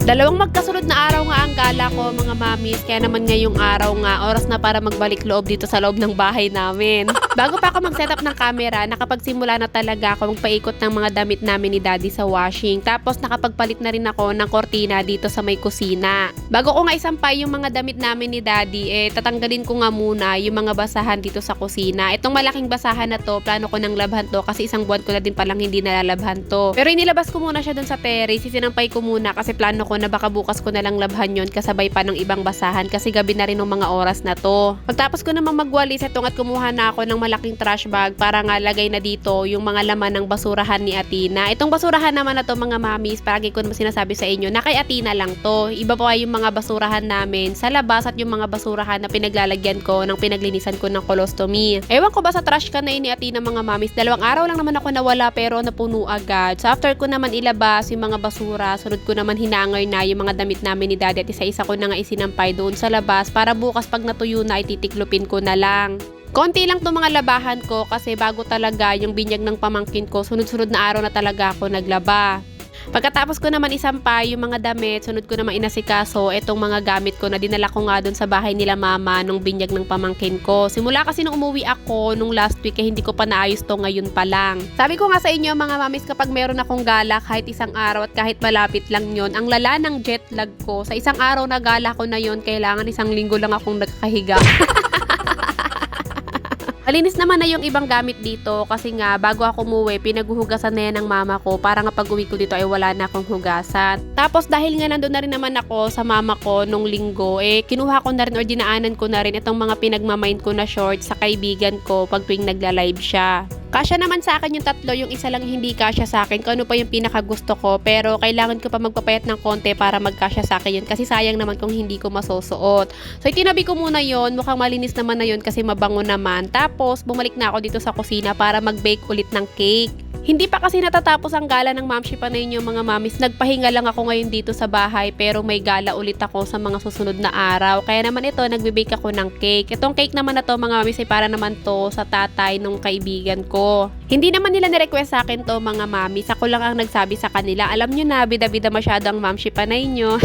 Dalawang magkasunod na araw nga ang gala ko mga mamis, kaya naman ngayong araw nga, oras na para magbalik loob dito sa loob ng bahay namin. Bago pa ako mag-setup ng camera, nakapagsimula na talaga ako magpaikot ng mga damit namin ni Daddy sa washing. Tapos nakapagpalit na rin ako ng kortina dito sa may kusina. Bago ko nga isampay yung mga damit namin ni Daddy, tatanggalin ko nga muna yung mga basahan dito sa kusina. Itong malaking basahan na to, plano ko nang labhan to kasi isang buwan ko na din palang hindi nalalabhan to. Pero inilabas ko muna siya dun sa terrace, sinampay ko muna kasi plano ko na baka bukas ko na lang labhan yon kasabay pa ng ibang basahan kasi gabi na rin ng mga oras na to. Pagtapos ko namang magwalis itong at kumuha na ako ng malaking trash bag para nga lagay na dito yung mga laman ng basurahan ni Atina. Itong basurahan naman na to mga mamis, palagi ko naman sinasabi sa inyo na kay Atina lang to. Iba pa yung mga basurahan namin sa labas at yung mga basurahan na pinaglalagyan ko ng pinaglinisan ko ng colostomy. Ewan ko ba sa trash can na ni Atina mga mamis, 2 araw lang naman ako nawala pero napuno agad. So after ko naman ilabas yung mga basura, sunod ko naman hinangay na yung mga damit namin ni Daddy at isa-isa ko na nga isinampay doon sa labas para bukas pag natuyo na ititiklopin ko na lang. Konti lang itong mga labahan ko kasi bago talaga yung binyag ng pamangkin ko, sunod-sunod na araw na talaga ako naglaba. Pagkatapos ko naman isampay yung mga damit, sunod ko naman inasikaso itong mga gamit ko na dinala ko nga doon sa bahay nila mama nung binyag ng pamangkin ko. Simula kasi nung umuwi ako nung last week hindi ko pa naayos to, ngayon pa lang. Sabi ko nga sa inyo mga mamis, kapag meron akong gala kahit isang araw at kahit malapit lang yon, ang lala ng jet lag ko. Sa isang araw na gala ko na yon, kailangan 1 linggo lang akong nagkakahiga. Malinis naman na yung ibang gamit dito kasi nga bago ako umuwi, pinaghuhugasan na yan ng mama ko para nga pag uwi ko dito ay wala na akong hugasan. Tapos dahil nga nandun na rin naman ako sa mama ko nung linggo, kinuha ko na rin or dinaanan ko na rin itong mga pinagmamind ko na shorts sa kaibigan ko pag tuwing nagla-live siya. Kasya naman sa akin yung 3, yung isa lang hindi kasya sa akin kung ano pa yung pinakagusto ko, pero kailangan ko pa magpapayat ng konti para magkasya sa akin yun kasi sayang naman kung hindi ko masusuot. So itinabi ko muna yon, mukhang malinis naman na yon kasi mabango naman. Tapos bumalik na ako dito sa kusina para mag-bake ulit ng cake. Hindi pa kasi natatapos ang gala ng Mamshi Panay niyo mga mamis. Nagpahinga lang ako ngayon dito sa bahay pero may gala ulit ako sa mga susunod na araw. Kaya naman ito, nagbe-bake ako ng cake. Itong cake naman na to mga mamis ay para naman to sa tatay nung kaibigan ko. Hindi naman nila ni-request sa akin to mga mamis. Ako lang ang nagsabi sa kanila. Alam nyo na, bida-bida masyado ang Mamshi Panay niyo.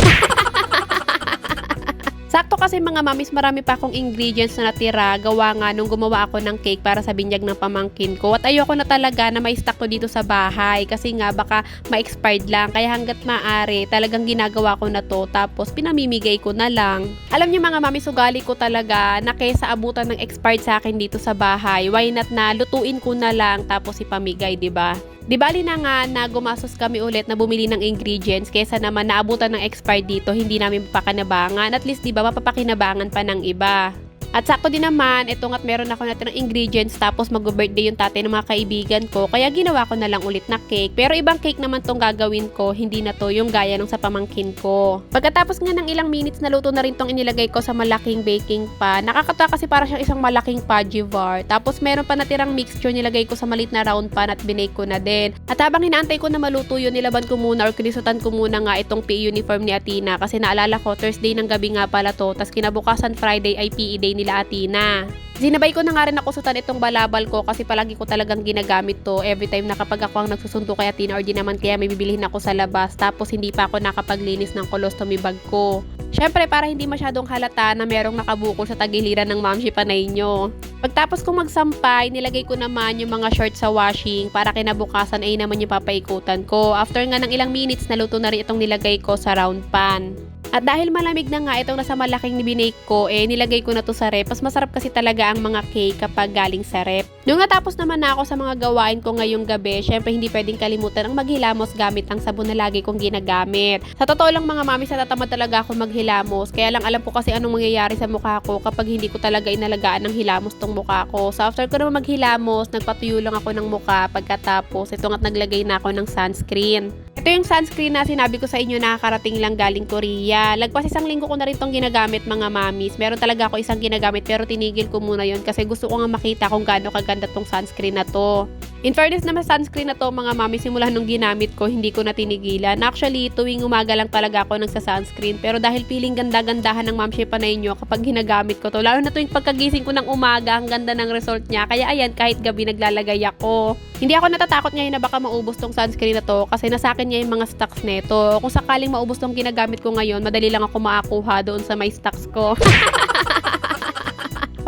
Sakto kasi mga mamis, marami pa akong ingredients na natira. Gawa nga nung gumawa ako ng cake para sa binyag ng pamangkin ko. At ayoko na talaga na may stock ko dito sa bahay. Kasi nga baka ma-expired lang. Kaya hanggat maaari, talagang ginagawa ko na to. Tapos pinamimigay ko na lang. Alam niyo mga mamis, ugali ko talaga na kaysa abutan ng expired sa akin dito sa bahay, why not na lutuin ko na lang tapos ipamigay, diba? Di bali na nga na gumastos kami ulit na bumili ng ingredients kaysa naman naabutan ng expired dito, hindi namin papakinabangan. At least diba mapapakinabangan pa ng iba. At sakto din naman, ito nga't meron ako natin ng ingredients tapos mag-birthday yung tatay ng mga kaibigan ko. Kaya ginawa ko na lang ulit na cake. Pero ibang cake naman tong gagawin ko, hindi na to yung gaya nung sa pamangkin ko. Pagkatapos nga ng ilang minutes, naluto na rin tong inilagay ko sa malaking baking pan. Nakakatawa kasi para siyang isang malaking pajivar. Tapos meron pa natirang mixture, nilagay ko sa maliit na round pan at binake ko na din. At habang inaantay ko na maluto yun, nilaban ko muna or kinisutan ko muna nga itong PE uniform ni Atina. Kasi naalala ko, Thursday ng gabi nga pala to. Tapos kinabukasan Friday ay PE day nila Atina. Sinabay ko na nga rin ako sutan itong balabal ko kasi palagi ko talagang ginagamit to every time na kapag ako ang nagsusundo kay Atina or di naman kaya may bibilihin ako sa labas tapos hindi pa ako nakapaglinis ng colostomy bag ko. Syempre para hindi masyadong halata na merong nakabukol sa tagiliran ng Mamshi Panay nyo. Pagtapos kong magsampay, nilagay ko naman yung mga shorts sa washing para kinabukasan ay naman yung papaikutan ko. After nga ng ilang minutes, naluto na rin itong nilagay ko sa round pan. At dahil malamig na nga itong nasa malaking binake ko, nilagay ko na to sa rep. Mas masarap kasi talaga ang mga cake kapag galing sa rep. Nung natapos naman na ako sa mga gawain ko ngayong gabi, syempre hindi pwedeng kalimutan ang maghilamos gamit ang sabon na lagi kong ginagamit. Sa totoo lang mga mami, natatamad talaga ako maghilamos. Kaya lang alam ko kasi anong mangyayari sa mukha ko kapag hindi ko talaga inalagaan ng hilamos tong mukha ko. So after ko naman maghilamos, nagpatuyo lang ako ng mukha. Pagkatapos, ito nga't naglagay na ako ng sunscreen. Ito yung sunscreen na sinabi ko sa inyo nakakarating lang galing Korea. Lagpas 1 linggo ko na rin tong ginagamit mga mamis. Meron talaga ako isang ginagamit pero tinigil ko muna yon kasi gusto ko nga makita kung gaano kaganda tong sunscreen na to. In fairness naman sunscreen na to mga mami, simula nung ginamit ko, hindi ko na tinigilan. Actually, tuwing umaga lang talaga ako nagsa-sunscreen. Pero dahil feeling ganda-gandahan ng Ma'am Shea Panay nyo kapag ginagamit ko to. Lalo na tuwing pagkagising ko ng umaga, ang ganda ng result niya. Kaya ayan, kahit gabi naglalagay ako. Hindi ako natatakot ngayon na baka maubos tong sunscreen na to kasi nasa akin niya yung mga stocks neto. Kung sakaling maubos tong ginagamit ko ngayon, madali lang ako makakuha doon sa may stocks ko.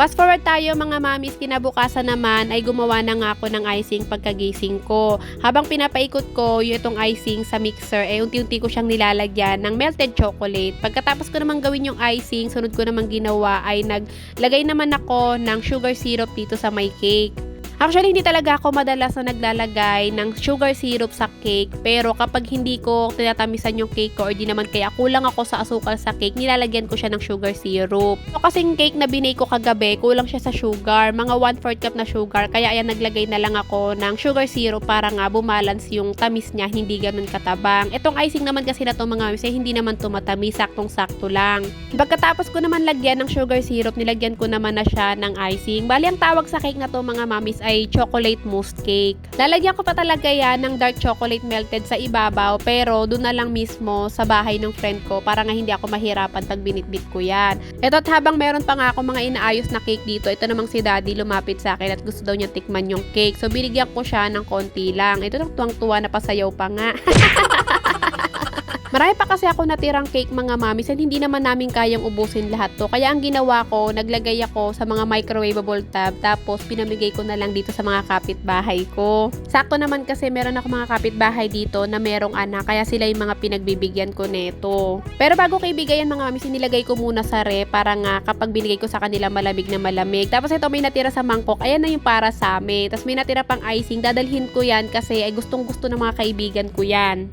Fast forward tayo mga mamis, kinabukasan naman ay gumawa na nga ako ng icing pagkagising ko. Habang pinapaikot ko yung itong icing sa mixer, unti-unti ko siyang nilalagyan ng melted chocolate. Pagkatapos ko naman gawin yung icing, sunod ko naman ginawa ay naglagay naman ako ng sugar syrup dito sa my cake. Actually, hindi talaga ako madalas na naglalagay ng sugar syrup sa cake. Pero kapag hindi ko tinatamisan yung cake ko or di naman kaya kulang ako sa asukal sa cake, nilalagyan ko siya ng sugar syrup. So, kasing cake na binay ko kagabi, kulang siya sa sugar. Mga 1/4 cup na sugar. Kaya ayan, naglagay na lang ako ng sugar syrup para nga bumalance yung tamis niya, hindi ganun katabang. Itong icing naman kasi na to mga miss, hindi naman tumatamis, saktong-sakto lang. Pagkatapos ko naman lagyan ng sugar syrup, nilagyan ko naman na siya ng icing. Bali, ang tawag sa cake na to mga mamis ay chocolate mousse cake. Lalagyan ko pa talaga yan ng dark chocolate melted sa ibabaw, pero doon na lang mismo sa bahay ng friend ko para nga hindi ako mahirapan pag binitbit ko yan. Eto't habang meron pa nga ako mga inaayos na cake dito, ito namang si daddy lumapit sa akin at gusto daw niya tikman yung cake. So binigyan ko siya ng konti lang. Ito nang tuwang-tuwa na pasayaw pa nga. Marami pa kasi ako natirang cake mga mamis at hindi naman namin kayang ubusin lahat to. Kaya ang ginawa ko, naglagay ako sa mga microwavable tub tapos pinamigay ko na lang dito sa mga kapitbahay ko. Sakto naman kasi meron ako mga kapitbahay dito na merong anak kaya sila yung mga pinagbibigyan ko neto. Pero bago ko ibigay yan mga mamis, nilagay ko muna sa ref para nga kapag binigay ko sa kanila malamig na malamig. Tapos ito may natira sa mangkok, ayan na yung para sa amin. Tapos may natira pang icing, dadalhin ko yan kasi ay gustong gusto ng mga kaibigan ko yan.